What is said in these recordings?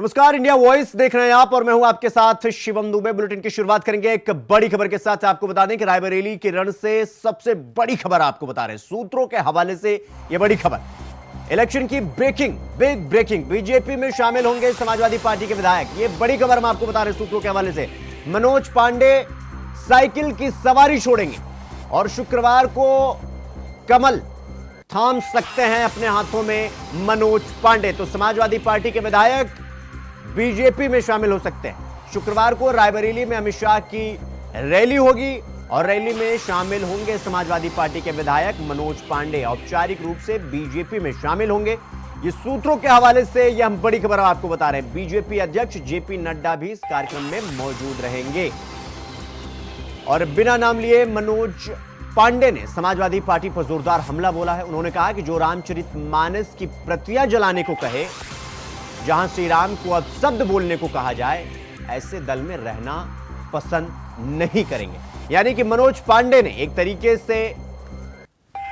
नमस्कार, India voice देख रहे हैं आप और मैं हूं आपके साथ शिवम दुबे। बुलेटिन की शुरुआत करेंगे एक बड़ी खबर के साथ। आपको बता दें कि रायबरेली के रण से सबसे बड़ी खबर आपको बता रहे हैं सूत्रों के हवाले से। यह बड़ी खबर इलेक्शन की ब्रेकिंग, बिग ब्रेकिंग। बीजेपी में शामिल होंगे समाजवादी पार्टी के विधायक। यह बड़ी खबर हम आपको बता रहे हैं सूत्रों के हवाले से। मनोज पांडे साइकिल की सवारी छोड़ेंगे और शुक्रवार को कमल थाम सकते हैं अपने हाथों में मनोज पांडे। तो समाजवादी पार्टी के विधायक बीजेपी में शामिल हो सकते हैं। शुक्रवार को रायबरेली में अमित शाह की रैली होगी और रैली में शामिल होंगे समाजवादी पार्टी के विधायक मनोज पांडे। औपचारिक रूप से बीजेपी में शामिल होंगे। ये सूत्रों के हवाले से यह हम बड़ी खबर आपको बता रहे हैं। बीजेपी अध्यक्ष जेपी नड्डा भी इस कार्यक्रम में मौजूद रहेंगे। और बिना नाम लिए मनोज पांडे ने समाजवादी पार्टी पर जोरदार हमला बोला है। उन्होंने कहा कि जो रामचरितमानस की प्रतियां जलाने को कहे, जहां श्री राम को अपशब्द बोलने को कहा जाए, ऐसे दल में रहना पसंद नहीं करेंगे। यानी कि मनोज पांडे ने एक तरीके से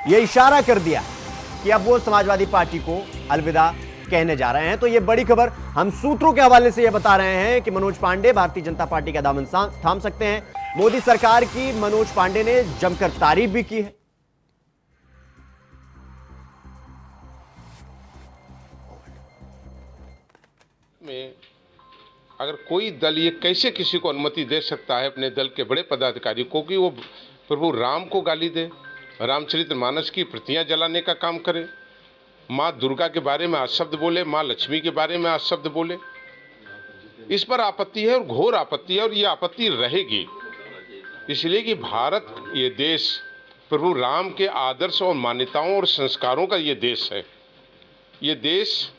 यह इशारा कर दिया कि अब वो समाजवादी पार्टी को अलविदा कहने जा रहे हैं। तो यह बड़ी खबर हम सूत्रों के हवाले से यह बता रहे हैं कि मनोज पांडे भारतीय जनता पार्टी का दामन थाम सकते हैं। मोदी सरकार की मनोज पांडे ने जमकर तारीफ भी की है। में अगर कोई दल ये कैसे किसी को अनुमति दे सकता है अपने दल के बड़े पदाधिकारी को कि वो प्रभु राम को गाली दे, रामचरितमानस की प्रतियां जलाने का काम करे, माँ दुर्गा के बारे में अपशब्द बोले, माँ लक्ष्मी के बारे में अपशब्द बोले। इस पर आपत्ति है और घोर आपत्ति है और ये आपत्ति रहेगी। इसलिए कि भारत ये देश प्रभु राम के आदर्श और मान्यताओं और संस्कारों का ये देश है। ये देश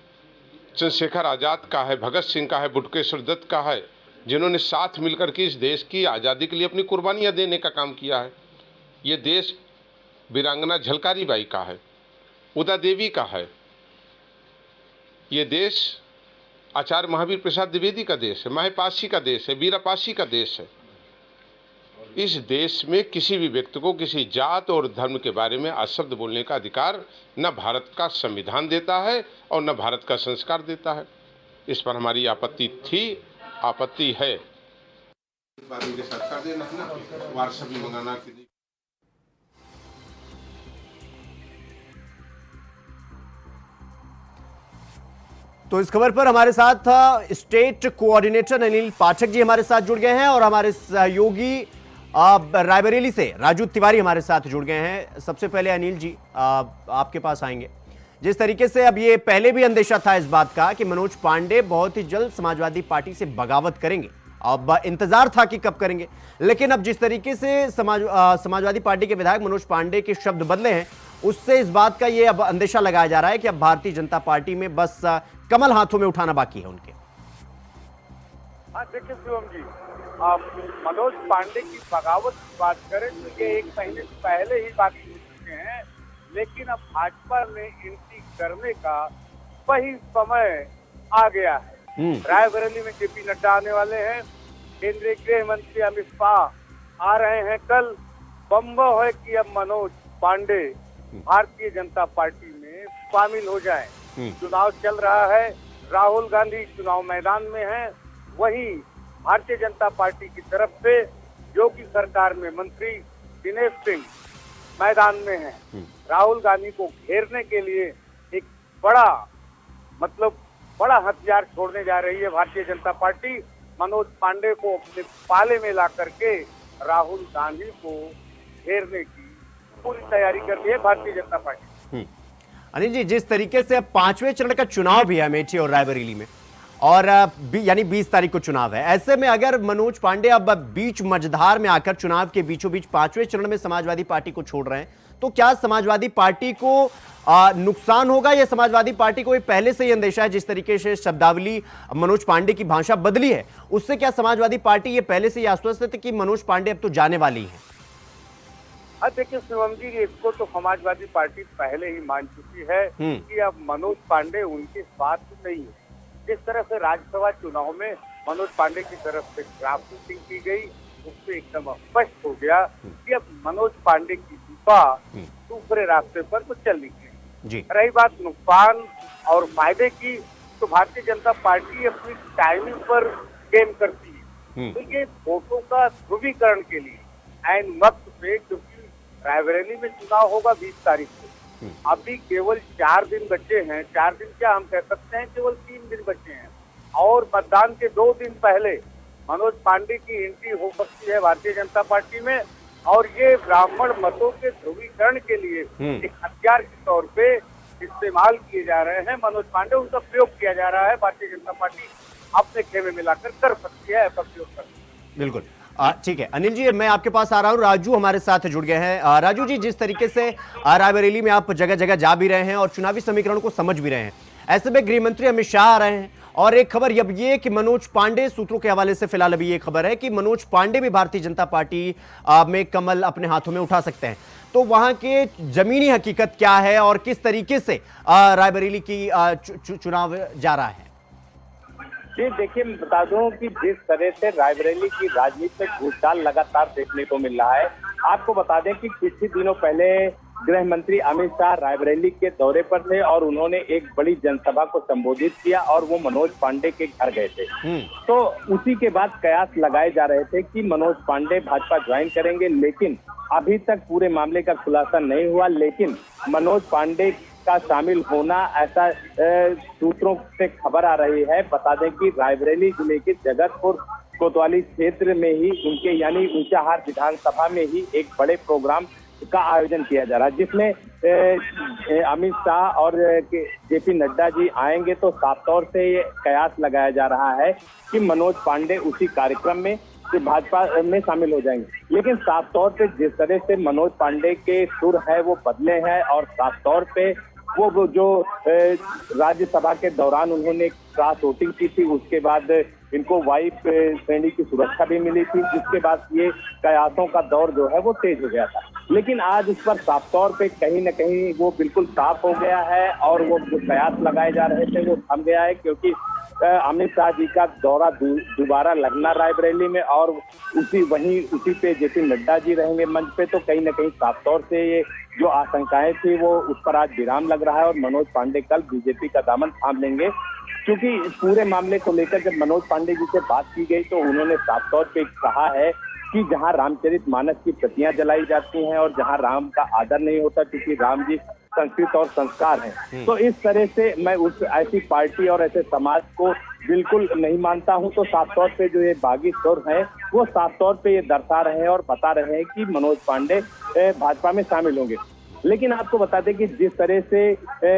चंद्रशेखर आज़ाद का है, भगत सिंह का है, बुटकेश्वर दत्त का है, जिन्होंने साथ मिलकर के इस देश की आज़ादी के लिए अपनी कुर्बानियां देने का काम किया है। ये देश वीरांगना झलकारी बाई का है, उदा देवी का है। ये देश आचार्य महावीर प्रसाद द्विवेदी का देश है, माहेपाशी का देश है, वीरापाशी का देश है। इस देश में किसी भी व्यक्ति को किसी जात और धर्म के बारे में अपशब्द बोलने का अधिकार न भारत का संविधान देता है और न भारत का संस्कार देता है। इस पर हमारी आपत्ति थी, आपत्ति है। तो इस खबर पर हमारे साथ स्टेट कोऑर्डिनेटर अनिल पाठक जी हमारे साथ जुड़ गए हैं और हमारे सहयोगी रायबरेली से राजू तिवारी हमारे साथ जुड़ गए हैं। सबसे पहले अनिल जी आपके पास आएंगे। जिस तरीके से अब ये पहले भी अंदेशा था इस बात का कि मनोज पांडे बहुत ही जल्द समाजवादी पार्टी से बगावत करेंगे, अब इंतजार था कि कब करेंगे, लेकिन अब जिस तरीके से समाजवादी पार्टी के विधायक मनोज पांडे के शब्द बदले हैं, उससे इस बात का ये अब अंदेशा लगाया जा रहा है कि अब भारतीय जनता पार्टी में बस कमल हाथों में उठाना बाकी है उनके। देखिए शिवम जी, आप मनोज पांडे की बगावत की बात करें तो ये 1 महीने पहले ही बाकी हो चुके हैं, लेकिन अब भाजपा में एंट्री करने का वही समय आ गया है। रायबरेली में जेपी नड्डा आने वाले हैं, केंद्रीय गृह मंत्री अमित शाह आ रहे हैं कल। संभव है कि अब मनोज पांडे भारतीय जनता पार्टी में शामिल हो जाए। चुनाव चल रहा है, राहुल गांधी चुनाव मैदान में है, वहीं भारतीय जनता पार्टी की तरफ से योगी सरकार में मंत्री दिनेश सिंह मैदान में है। राहुल गांधी को घेरने के लिए एक बड़ा हथियार छोड़ने जा रही है भारतीय जनता पार्टी। मनोज पांडे को अपने पाले में ला करके राहुल गांधी को घेरने की पूरी तैयारी कर रही है भारतीय जनता पार्टी। अनिल जी, जिस तरीके से अब 5वें चरण का चुनाव भी है अमेठी और रायबरेली में, और यानी 20 तारीख को चुनाव है, ऐसे में अगर मनोज पांडे अब बीच मझधार में आकर चुनाव के बीचों बीच 5वें चरण में समाजवादी पार्टी को छोड़ रहे हैं, तो क्या समाजवादी पार्टी को नुकसान होगा या समाजवादी पार्टी को पहले से ही अंदेशा है? जिस तरीके से शब्दावली मनोज पांडे की भाषा बदली है, उससे क्या समाजवादी पार्टी ये पहले से ही आश्वस्त है कि मनोज पांडे अब तो जाने वाली है? देखिए शिवम जी, इसको तो समाजवादी पार्टी पहले ही मान चुकी है कि अब मनोज पांडे उनके साथ नहीं है। जिस तरह से राज्यसभा चुनाव में मनोज पांडे की तरफ से ड्राफ्टिंग की गई, उससे एकदम स्पष्ट हो गया कि अब मनोज पांडे की दीपा दूसरे रास्ते पर तो चल निकली। रही बात नुकसान और फायदे की, तो भारतीय जनता पार्टी अपनी टाइमिंग पर गेम करती है। तो ये वोटों का ध्रुवीकरण के लिए एन वक्त पे, क्योंकि रायबरेली में चुनाव होगा 20 तारीख को, अभी केवल 4 दिन बचे हैं। 4 दिन क्या हम कह सकते हैं, केवल 3 दिन बचे हैं और मतदान के 2 दिन पहले मनोज पांडे की एंट्री हो सकती है भारतीय जनता पार्टी में। और ये ब्राह्मण मतों के ध्रुवीकरण के लिए एक हथियार के तौर पे इस्तेमाल किए जा रहे हैं मनोज पांडे, उनका प्रयोग किया जा रहा है। भारतीय जनता पार्टी अपने खेमे मिलाकर कर सकती है, ऐसा प्रयोग कर सकती है। बिल्कुल, ठीक है। अनिल जी, मैं आपके पास आ रहा हूं। राजू हमारे साथ जुड़ गए हैं। राजू जी, जिस तरीके से रायबरेली में आप जगह जगह जा भी रहे हैं और चुनावी समीकरण को समझ भी रहे हैं, ऐसे में गृह मंत्री अमित शाह आ रहे हैं और एक खबर अब ये कि मनोज पांडे, सूत्रों के हवाले से फिलहाल अभी ये खबर है कि मनोज पांडे भी भारतीय जनता पार्टी में कमल अपने हाथों में उठा सकते हैं। तो वहां के जमीनी हकीकत क्या है और किस तरीके से रायबरेली की चुनाव जा रहा है? जी देखिए, मैं बता दूं कि जिस तरह से रायबरेली की राजनीति में घूसडाल लगातार देखने को मिल रहा है, आपको बता दें कि कुछ ही दिनों पहले गृह मंत्री अमित शाह रायबरेली के दौरे पर थे और उन्होंने एक बड़ी जनसभा को संबोधित किया और वो मनोज पांडे के घर गए थे। तो उसी के बाद कयास लगाए जा रहे थे कि मनोज पांडे भाजपा ज्वाइन करेंगे, लेकिन अभी तक पूरे मामले का खुलासा नहीं हुआ। लेकिन मनोज पांडे का शामिल होना, ऐसा सूत्रों से खबर आ रही है। बता दें कि रायबरेली जिले के जगतपुर कोतवाली क्षेत्र में ही उनके यानी ऊंचाहार विधानसभा में ही एक बड़े प्रोग्राम का आयोजन किया जा रहा है, जिसमें अमित शाह और जेपी नड्डा जी आएंगे। तो साफ तौर से ये कयास लगाया जा रहा है कि मनोज पांडे उसी कार्यक्रम में भाजपा में शामिल हो जाएंगे। लेकिन साफ तौर पे जिस तरह से मनोज पांडे के सुर है वो बदले हैं और साफ तौर पे वो जो राज्यसभा के दौरान उन्होंने क्रॉस वोटिंग की थी, उसके बाद इनको वाइफ श्रेणी की सुरक्षा भी मिली थी, जिसके बाद ये कयासों का दौर जो है वो तेज हो गया था। लेकिन आज उस पर साफ तौर पे कहीं न कहीं वो बिल्कुल साफ हो गया है और वो जो कयास लगाए जा रहे थे वो थम गया है, क्योंकि अमित शाह जी का दौरा दोबारा लगना रायबरेली में और उसी पे जेपी नड्डा जी रहेंगे मंच पे। तो कहीं न कहीं साफ तौर से ये जो आशंकाएं थी वो उस पर आज विराम लग रहा है और मनोज पांडे कल बीजेपी का दामन थाम लेंगे। क्योंकि पूरे मामले को लेकर जब मनोज पांडे जी से बात की गई तो उन्होंने साफ तौर पे कहा है कि जहां रामचरितमानस की प्रतियां जलाई जाती हैं और जहां राम का आदर नहीं होता, क्योंकि राम जी संस्कृत और संस्कार हैं, तो इस तरह से मैं उस ऐसी पार्टी और ऐसे समाज को बिल्कुल नहीं मानता हूं। तो साफ तौर पे जो ये बागी सुर है वो साफ तौर पे ये दर्शा रहे हैं और बता रहे हैं कि मनोज पांडे भाजपा में शामिल होंगे। लेकिन आपको बता दें कि जिस तरह से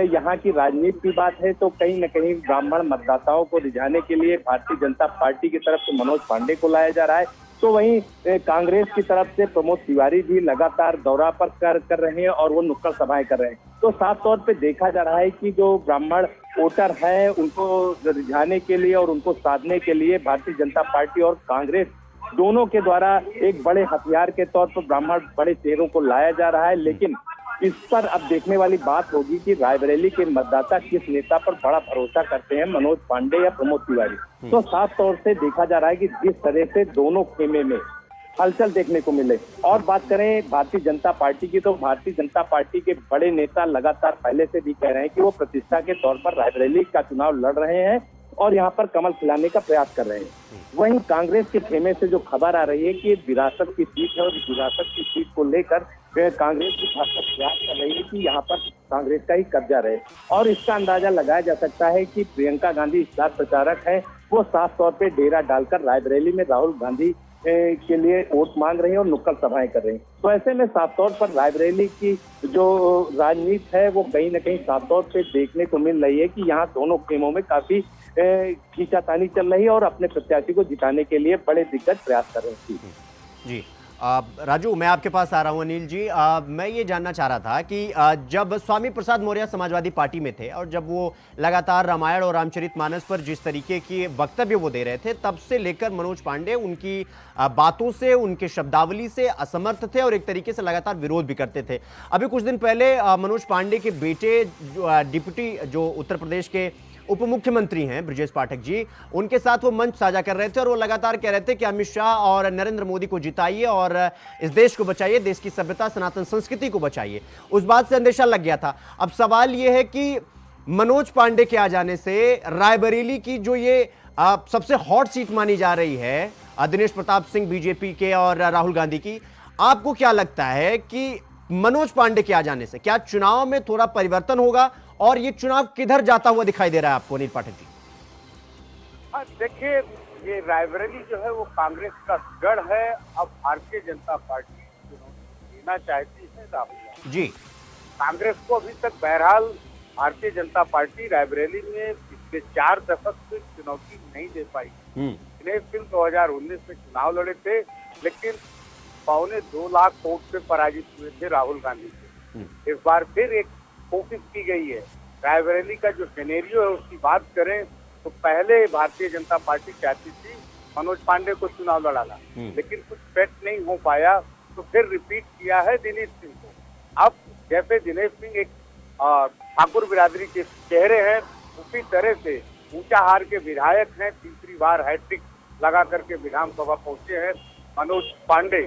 यहाँ की राजनीति की बात है तो कहीं न कहीं ब्राह्मण मतदाताओं को रिझाने के लिए भारतीय जनता पार्टी की तरफ से मनोज पांडे को लाया जा रहा है। तो वहीं कांग्रेस की तरफ से प्रमोद तिवारी भी लगातार दौरा पर कर रहे हैं और वो नुक्कड़ सभाएं कर रहे हैं। तो साफ तौर पे देखा जा रहा है कि जो ब्राह्मण वोटर है उनको रिझाने के लिए और उनको साधने के लिए भारतीय जनता पार्टी और कांग्रेस दोनों के द्वारा एक बड़े हथियार के तौर पर ब्राह्मण बड़े चेहरों को लाया जा रहा है। लेकिन इस पर अब देखने वाली बात होगी कि रायबरेली के मतदाता किस नेता पर बड़ा भरोसा करते हैं, मनोज पांडे या प्रमोद तिवारी। तो साफ तौर से देखा जा रहा है कि जिस तरह से दोनों खेमे में हलचल देखने को मिले। और बात करें भारतीय जनता पार्टी की, तो भारतीय जनता पार्टी के बड़े नेता लगातार पहले से भी कह रहे हैं कि वो प्रतिष्ठा के तौर पर रायबरेली का चुनाव लड़ रहे हैं और यहाँ पर कमल खिलाने का प्रयास कर रहे हैं। वहीं कांग्रेस के खेमे से जो खबर आ रही है कि विरासत की सीट है और विरासत की सीट को लेकर कांग्रेस की भाजपा प्रयास कर रही है कि यहाँ पर कांग्रेस का ही कब्जा रहे। और इसका अंदाजा लगाया जा सकता है कि प्रियंका गांधी स्टार प्रचारक है, वो साफ तौर पे डेरा डालकर रायबरेली में राहुल गांधी के लिए वोट मांग रही है और नुक्कड़ सभाएं कर रही हैं। तो ऐसे में साफ तौर पर रायबरेली की जो राजनीति है वो कहीं न कहीं साफ तौर पे देखने को मिल रही है कि यहाँ दोनों खेमों में काफी खींचातानी चल रही है और अपने प्रत्याशी को जिताने के लिए बड़े दिग्गज प्रयास कर रहे हैं। जी राजू, मैं आपके पास आ रहा हूं। अनिल जी, मैं ये जानना चाह रहा था कि जब स्वामी प्रसाद मौर्य समाजवादी पार्टी में थे और जब वो लगातार रामायण और रामचरितमानस पर जिस तरीके की वक्तव्य वो दे रहे थे, तब से लेकर मनोज पांडे उनकी बातों से, उनके शब्दावली से असमर्थ थे और एक तरीके से लगातार विरोध भी करते थे। अभी कुछ दिन पहले मनोज पांडे के बेटे डिप्टी जो उत्तर प्रदेश के उप मुख्यमंत्री हैं ब्रजेश पाठक जी, उनके साथ वो मंच साझा कर रहे थे और वो लगातार कह रहे थे कि अमित शाह और नरेंद्र मोदी को जिताइए और इस देश को बचाइए, देश की सभ्यता सनातन संस्कृति को बचाइए। उस बात से अंदेशा लग गया था। अब सवाल ये है कि मनोज पांडे के आ जाने से रायबरेली की जो ये सबसे हॉट सीट मानी जा रही है दिनेश प्रताप सिंह बीजेपी के और राहुल गांधी की, आपको क्या लगता है कि मनोज पांडे के आ जाने से क्या चुनाव में थोड़ा परिवर्तन होगा और ये चुनाव किधर जाता हुआ दिखाई दे रहा है आपको, अनिल पाठक जी? हाँ, देखिए, ये रायबरेली जो है वो कांग्रेस का गढ़ है। अब भारतीय जनता पार्टी चुनौती देना चाहती है राहुल गांधी जी। कांग्रेस को अभी तक बहरहाल भारतीय जनता पार्टी रायबरेली में पिछले 4 दशक से चुनौती नहीं दे पाई। दिनेश सिंह 2019 में चुनाव लड़े थे, लेकिन 2.25 लाख वोट से पराजित हुए थे राहुल गांधी से। इस बार फिर एक कोशिश की गई है। रायबरेली का जो सिनेरियो है उसकी बात करें तो पहले भारतीय जनता पार्टी चाहती थी मनोज पांडे को चुनाव लड़ाना, लेकिन कुछ सेट नहीं हो पाया, तो फिर रिपीट किया है दिनेश सिंह को। अब जैसे दिनेश सिंह एक ठाकुर बिरादरी के चेहरे हैं, उसी तरह से ऊंचाहार के विधायक हैं, तीसरी बार हैट्रिक लगा करके विधानसभा पहुंचे हैं मनोज पांडे।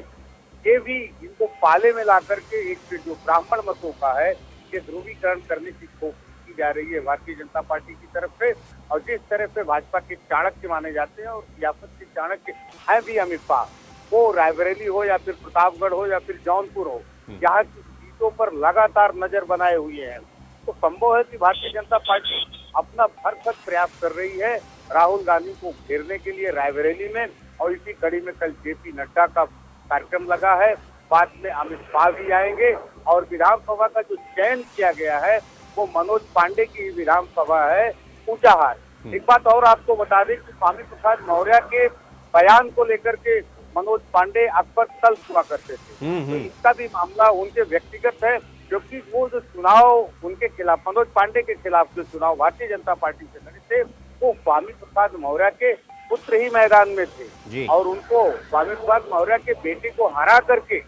ये भी इनको पाले में ला करके एक जो ब्राह्मण मतों का है ये ध्रुवीकरण करने की कोशिश की जा रही है भारतीय जनता पार्टी की तरफ से। और जिस तरह से भाजपा के चाणक्य माने जाते हैं और सियासत के चाणक्य हैं भी अमित शाह, वो रायबरेली हो या फिर प्रतापगढ़ हो या फिर जौनपुर हो, यहाँ की सीटों पर लगातार नजर बनाए हुए हैं। तो संभव है कि भारतीय जनता पार्टी अपना भरसक प्रयास कर रही है राहुल गांधी को घेरने के लिए रायबरेली में। और इसी कड़ी में कल जेपी नड्डा का कार्यक्रम लगा है, बाद में अमित शाह भी आएंगे और विधानसभा का जो चयन किया गया है वो मनोज पांडे की विधानसभा है ऊंचाहार। एक बात और आपको बता दें कि स्वामी प्रसाद मौर्य के बयान को लेकर के मनोज पांडे अक्सर तल्ख हुआ करते थे, तो इसका भी मामला उनके व्यक्तिगत है, क्योंकि वो जो चुनाव उनके खिलाफ मनोज पांडे के खिलाफ जो चुनाव भारतीय जनता पार्टी से लड़े थे वो स्वामी प्रसाद मौर्य के पुत्र ही मैदान में थे और उनको स्वामी प्रसाद मौर्य के बेटे को हरा करके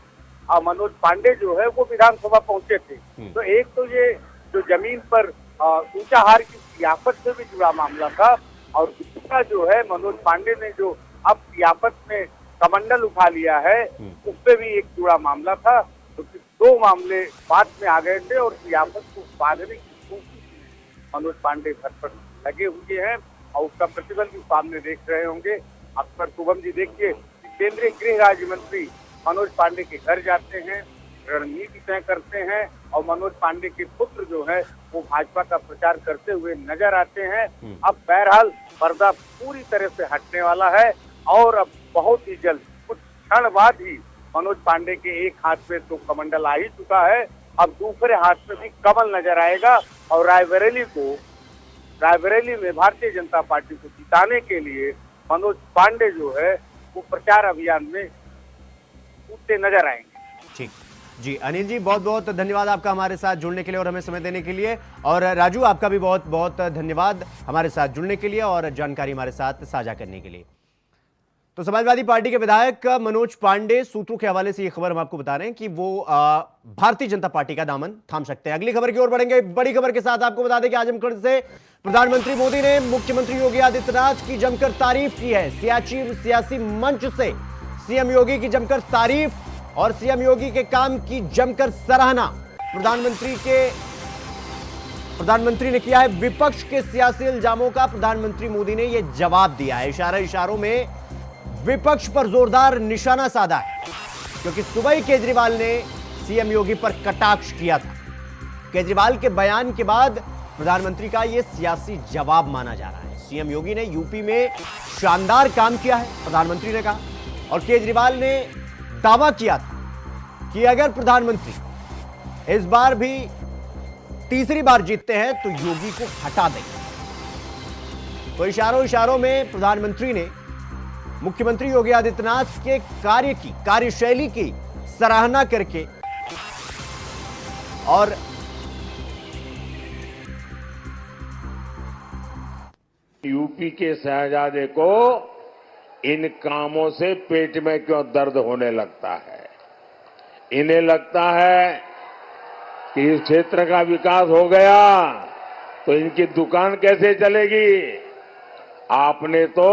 मनोज पांडे जो है वो विधानसभा पहुंचे थे। तो एक तो ये जो जमीन पर ऊंचाहार की सियासत से भी जुड़ा मामला था, और दूसरा जो है मनोज पांडे ने जो अब सियासत में कमंडल उठा लिया है उससे भी एक जुड़ा मामला था। तो दो मामले बाद में आ गए थे और सियासत को बांधने की कोशिश मनोज पांडे घर पर लगे हुए हैं और उसका प्रतिबल भी सामने देख रहे होंगे। अक्सर शुभम जी देखिए, केंद्रीय गृह राज्य मंत्री मनोज पांडे के घर जाते हैं, रणनीति तय करते हैं और मनोज पांडे के पुत्र जो है वो भाजपा का प्रचार करते हुए नजर आते हैं। अब बहरहाल पर्दा पूरी तरह से हटने वाला है और अब बहुत ही जल्द कुछ क्षण बाद ही मनोज पांडे के एक हाथ में तो कमंडल आ ही चुका है, अब दूसरे हाथ में भी कमल नजर आएगा और रायबरेली में भारतीय जनता पार्टी को जिताने के लिए मनोज पांडे जो है वो प्रचार अभियान में उठते नजर आएंगे। ठीक जी, अनिल जी बहुत बहुत धन्यवाद आपका हमारे साथ जुड़ने के लिए और हमें समय देने के लिए, और राजू आपका भी बहुत बहुत धन्यवाद हमारे साथ जुड़ने के लिए और जानकारी हमारे साथ साझा करने के लिए। तो समाजवादी पार्टी के विधायक मनोज पांडे, सूत्रों के हवाले से ये खबर हम आपको बता रहे हैं कि वो भारतीय जनता पार्टी का दामन थाम सकते हैं। अगली खबर की ओर बढ़ेंगे। बड़ी खबर के साथ आपको बता दें कि आजमगढ़ से प्रधानमंत्री मोदी ने मुख्यमंत्री योगी आदित्यनाथ की जमकर तारीफ की है। सियासी मंच से सीएम योगी की जमकर तारीफ और सीएम योगी के काम की जमकर सराहना प्रधानमंत्री ने किया है। विपक्ष के सियासी इल्जामों का प्रधानमंत्री मोदी ने यह जवाब दिया है। इशारों में विपक्ष पर जोरदार निशाना साधा है, क्योंकि सुबह ही केजरीवाल ने सीएम योगी पर कटाक्ष किया था। केजरीवाल के बयान के बाद प्रधानमंत्री का यह सियासी जवाब माना जा रहा है। सीएम योगी ने यूपी में शानदार काम किया है, प्रधानमंत्री ने कहा, और केजरीवाल ने दावा किया था कि अगर प्रधानमंत्री इस बार भी तीसरी बार जीतते हैं तो योगी को हटा देंगे। तो इशारों में प्रधानमंत्री ने मुख्यमंत्री योगी आदित्यनाथ के कार्यशैली की सराहना करके और यूपी के शहजादे को इन कामों से पेट में क्यों दर्द होने लगता है। इन्हें लगता है कि इस क्षेत्र का विकास हो गया तो इनकी दुकान कैसे चलेगी। आपने तो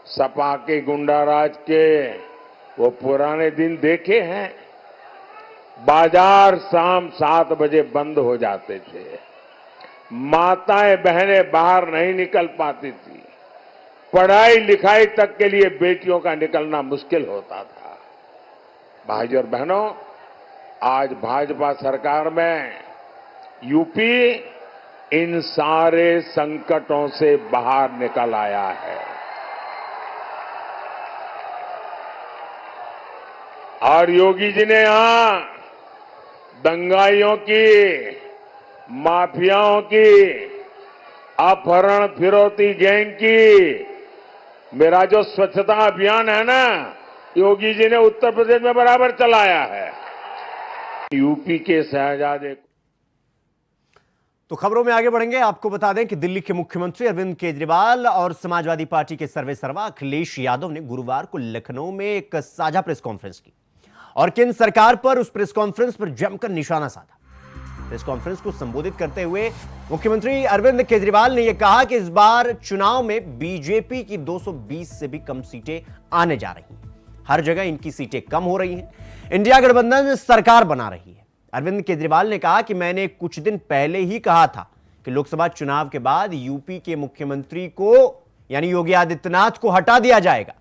सपा के गुंडाराज के वो पुराने दिन देखे हैं। बाजार शाम 7 बजे बंद हो जाते थे, माताएं बहनें बाहर नहीं निकल पाती थी। पढ़ाई लिखाई तक के लिए बेटियों का निकलना मुश्किल होता था। भाइयों और बहनों, आज भाजपा सरकार में यूपी इन सारे संकटों से बाहर निकल आया है और योगी जी ने यहां दंगाइयों की, माफियाओं की, अपहरण फिरौती गैंग की, मेरा जो स्वच्छता अभियान है ना, योगी जी ने उत्तर प्रदेश में बराबर चलाया है। यूपी के शहजादे तो खबरों में आगे बढ़ेंगे। आपको बता दें कि दिल्ली के मुख्यमंत्री अरविंद केजरीवाल और समाजवादी पार्टी के सर्वेसर्वा अखिलेश यादव ने गुरुवार को लखनऊ में एक साझा प्रेस कॉन्फ्रेंस की और केंद्र सरकार पर उस प्रेस कॉन्फ्रेंस पर जमकर निशाना साधा। प्रेस कॉन्फ्रेंस को संबोधित करते हुए मुख्यमंत्री अरविंद केजरीवाल ने यह कहा कि इस बार चुनाव में बीजेपी की 220 से भी कम सीटें आने जा रही हैं। हर जगह इनकी सीटें कम हो रही हैं। इंडिया गठबंधन सरकार बना रही है। अरविंद केजरीवाल ने कहा कि मैंने कुछ दिन पहले ही कहा था कि लोकसभा चुनाव के बाद यूपी के मुख्यमंत्री को यानी योगी आदित्यनाथ को हटा दिया जाएगा।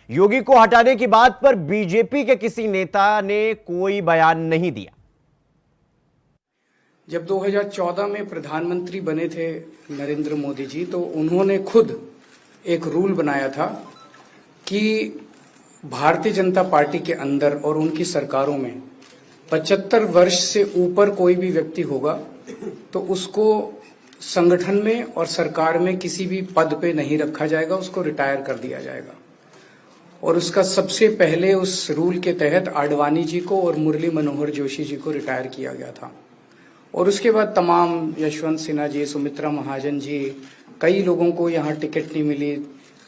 योगी को हटाने की बात पर बीजेपी के किसी नेता ने कोई बयान नहीं दिया। जब 2014 में प्रधानमंत्री बने थे नरेंद्र मोदी जी, तो उन्होंने खुद एक रूल बनाया था कि भारतीय जनता पार्टी के अंदर और उनकी सरकारों में 75 वर्ष से ऊपर कोई भी व्यक्ति होगा तो उसको संगठन में और सरकार में किसी भी पद पे नहीं रखा जाएगा, उसको रिटायर कर दिया जाएगा। और उसका सबसे पहले उस रूल के तहत आडवाणी जी को और मुरली मनोहर जोशी जी को रिटायर किया गया था। और उसके बाद तमाम यशवंत सिन्हा जी, सुमित्रा महाजन जी, कई लोगों को यहाँ टिकट नहीं मिली।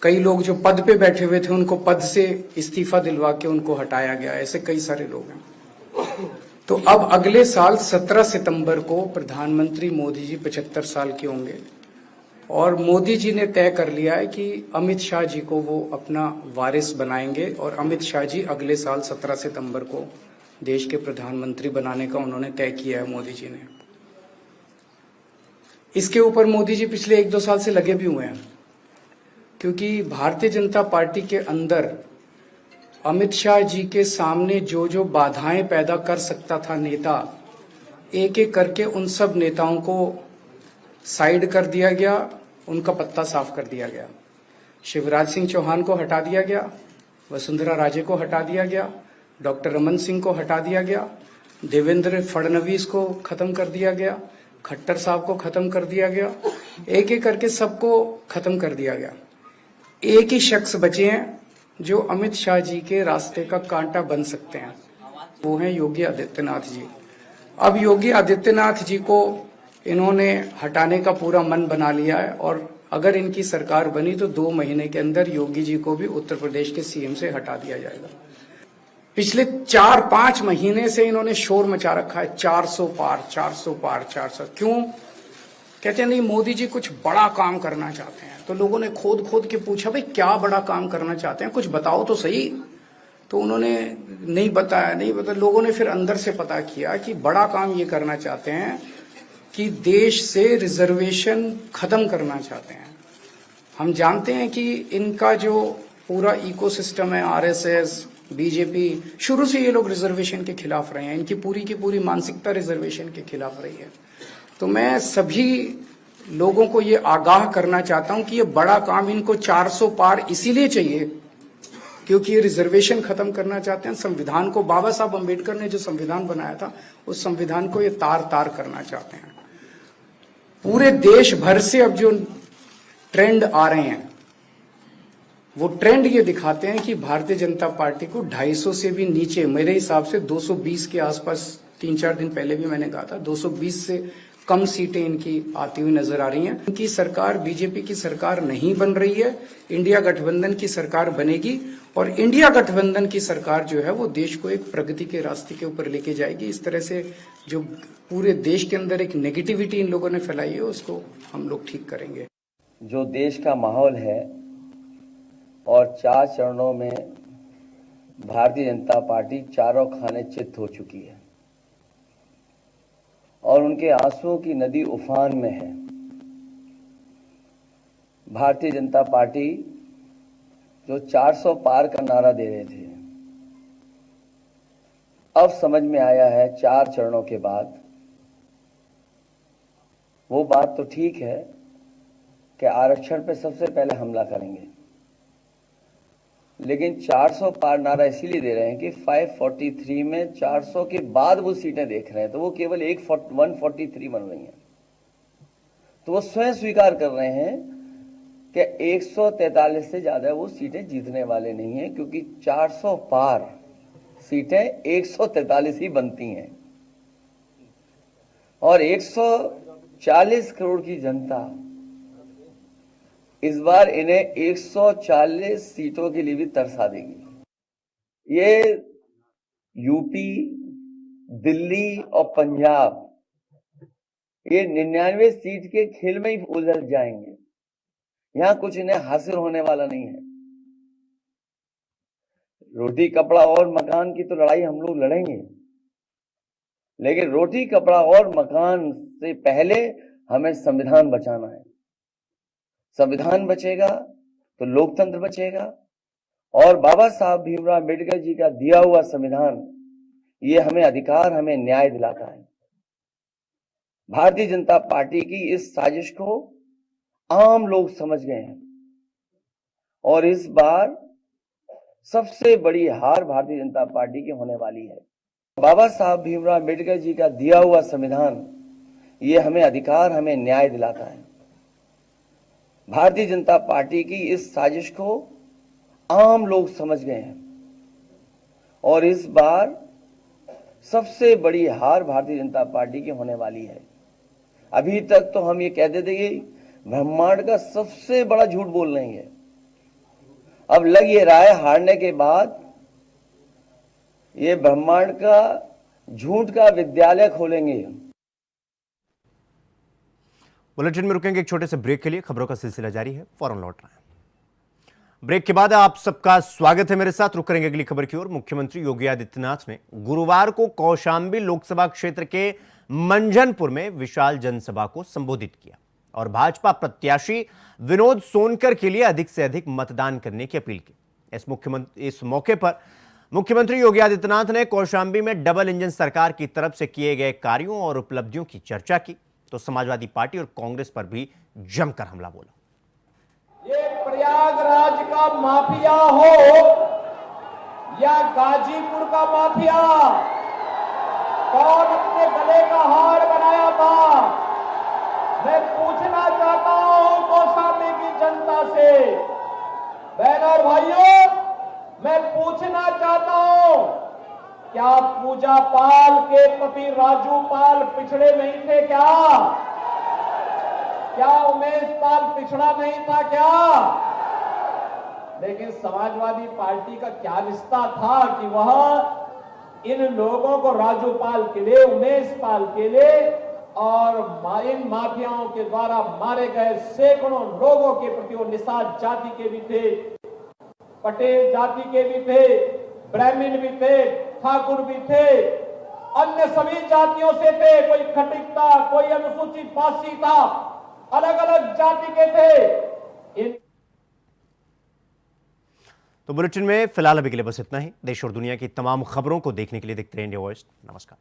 कई लोग जो पद पे बैठे हुए थे उनको पद से इस्तीफा दिलवा के उनको हटाया गया। ऐसे कई सारे लोग हैं। तो अब अगले साल 17 सितंबर को प्रधानमंत्री मोदी जी 75 साल के होंगे और मोदी जी ने तय कर लिया है कि अमित शाह जी को वो अपना वारिस बनाएंगे और अमित शाह जी अगले साल 17 सितंबर को देश के प्रधानमंत्री बनाने का उन्होंने तय किया है मोदी जी ने। इसके ऊपर मोदी जी पिछले 1-2 साल से लगे भी हुए हैं, क्योंकि भारतीय जनता पार्टी के अंदर अमित शाह जी के सामने जो जो बाधाएं पैदा कर सकता था नेता, एक एक करके उन सब नेताओं को साइड कर दिया गया, उनका पत्ता साफ कर दिया गया। शिवराज सिंह चौहान को हटा दिया गया, वसुंधरा राजे को हटा दिया गया, डॉक्टर रमन सिंह को हटा दिया गया, देवेंद्र फडणवीस को खत्म कर दिया गया, खट्टर साहब को खत्म कर दिया गया। एक एक करके सबको खत्म कर दिया गया। एक ही शख्स बचे हैं जो अमित शाह जी के रास्ते का कांटा बन सकते हैं, वो हैं योगी आदित्यनाथ जी। अब योगी आदित्यनाथ जी को इन्होंने हटाने का पूरा मन बना लिया है और अगर इनकी सरकार बनी तो 2 महीने के अंदर योगी जी को भी उत्तर प्रदेश के सीएम से हटा दिया जाएगा। पिछले 4-5 महीने से इन्होंने शोर मचा रखा है, 400 पार 400 पार 400। क्यों? कहते हैं नहीं मोदी जी कुछ बड़ा काम करना चाहते हैं। तो लोगों ने खोद के पूछा, भाई क्या बड़ा काम करना चाहते हैं, कुछ बताओ तो सही। तो उन्होंने नहीं बताया। लोगों ने फिर अंदर से पता किया कि बड़ा काम ये करना चाहते हैं कि देश से रिजर्वेशन खत्म करना चाहते हैं। हम जानते हैं कि इनका जो पूरा इकोसिस्टम है, आरएसएस, बीजेपी, शुरू से ये लोग रिजर्वेशन के खिलाफ रहे हैं। इनकी पूरी की पूरी मानसिकता रिजर्वेशन के खिलाफ रही है। तो मैं सभी लोगों को ये आगाह करना चाहता हूं कि ये बड़ा काम इनको 400 पार इसीलिए चाहिए क्योंकि ये रिजर्वेशन खत्म करना चाहते हैं। संविधान को, बाबा साहब अम्बेडकर ने जो संविधान बनाया था, उस संविधान को ये तार करना चाहते हैं। पूरे देश भर से अब जो ट्रेंड आ रहे हैं, वो ट्रेंड ये दिखाते हैं कि भारतीय जनता पार्टी को 250 से भी नीचे, मेरे हिसाब से 220 के आसपास, 3-4 दिन पहले भी मैंने कहा था, 220 से कम सीटें इनकी आती हुई नजर आ रही हैं। इनकी सरकार बीजेपी की सरकार नहीं बन रही है, इंडिया गठबंधन की सरकार बनेगी और इंडिया गठबंधन की सरकार जो है वो देश को एक प्रगति के रास्ते के ऊपर लेके जाएगी। इस तरह से जो पूरे देश के अंदर एक नेगेटिविटी इन लोगों ने फैलाई है, उसको हम लोग ठीक करेंगे। जो देश का माहौल है और 4 चरणों में भारतीय जनता पार्टी चारों खाने चित हो चुकी है और उनके आंसुओं की नदी उफान में है। भारतीय जनता पार्टी जो 400 पार का नारा दे रहे थे, अब समझ में आया है 4 चरणों के बाद, वो बात तो ठीक है कि आरक्षण पे सबसे पहले हमला करेंगे, लेकिन 400 पार नारा इसीलिए दे रहे हैं कि 543 में 400 के बाद वो सीटें देख रहे हैं, तो वो केवल 143 बन रही हैं। तो वो स्वयं स्वीकार कर रहे हैं कि 143 से ज्यादा वो सीटें जीतने वाले नहीं हैं, क्योंकि 400 पार सीटें 143 ही बनती हैं और 140 करोड़ की जनता इस बार इन्हें 140 सीटों के लिए भी तरसा देगी। ये यूपी, दिल्ली और पंजाब ये 99 सीट के खेल में ही उलझ जाएंगे। यहां कुछ इन्हें हासिल होने वाला नहीं है। रोटी कपड़ा और मकान की तो लड़ाई हम लोग लड़ेंगे, लेकिन रोटी कपड़ा और मकान से पहले हमें संविधान बचाना है। संविधान बचेगा तो लोकतंत्र बचेगा, और बाबा साहब भीमराव अम्बेडकर जी का दिया हुआ संविधान ये हमें अधिकार, हमें न्याय दिलाता है। भारतीय जनता पार्टी की इस साजिश को आम लोग समझ गए हैं और इस बार सबसे बड़ी हार भारतीय जनता पार्टी की होने वाली है। बाबा साहब भीमराव अम्बेडकर जी का दिया हुआ संविधान ये हमें अधिकार, हमें न्याय दिलाता है। भारतीय जनता पार्टी की इस साजिश को आम लोग समझ गए हैं और इस बार सबसे बड़ी हार भारतीय जनता पार्टी की होने वाली है। अभी तक तो हम ये कहते थे कि ब्रह्मांड का सबसे बड़ा झूठ बोल रहे हैं, अब लग ये रहा है हारने के बाद ये ब्रह्मांड का झूठ का विद्यालय खोलेंगे। बुलेटिन में रुकेंगे एक छोटे से ब्रेक के लिए। खबरों का सिलसिला जारी है, फौरन लौट रहे हैं। ब्रेक के बाद आप सबका स्वागत है मेरे साथ। रुक करेंगे अगली खबर की ओर। मुख्यमंत्री योगी आदित्यनाथ ने गुरुवार को कौशांबी लोकसभा क्षेत्र के मंझनपुर में विशाल जनसभा को संबोधित किया और भाजपा प्रत्याशी विनोद सोनकर के लिए अधिक से अधिक मतदान करने की अपील की। इस मौके पर मुख्यमंत्री योगी आदित्यनाथ ने कौशांबी में डबल इंजन सरकार की तरफ से किए गए कार्यों और उपलब्धियों की चर्चा की, तो समाजवादी पार्टी और कांग्रेस पर भी जमकर हमला बोला। ये प्रयागराज का माफिया हो या गाजीपुर का माफिया, कौन अपने गले का हार बनाया था? मैं पूछना चाहता हूं कौशांबी की जनता से, बहनों और भाइयों, मैं पूछना चाहता हूं, क्या पूजा पाल के पति राजू पाल पिछड़े नहीं थे क्या? क्या उमेश पाल पिछड़ा नहीं था क्या? लेकिन समाजवादी पार्टी का क्या रिश्ता था कि वह इन लोगों को, राजू पाल के लिए, उमेश पाल के लिए और इन माफियाओं के द्वारा मारे गए सैकड़ों लोगों के प्रति, वो निषाद जाति के भी थे, पटेल जाति के भी थे, ब्राह्मण भी थे, ठाकुर भी थे, अन्य सभी जातियों से थे, कोई खटिक था, कोई अनुसूचित पासी था, अलग अलग जाति के थे। तो बुलेटिन में फिलहाल अभी के लिए बस इतना ही। देश और दुनिया की तमाम खबरों को देखने के लिए देखते रहिए इंडिया वॉइस। नमस्कार।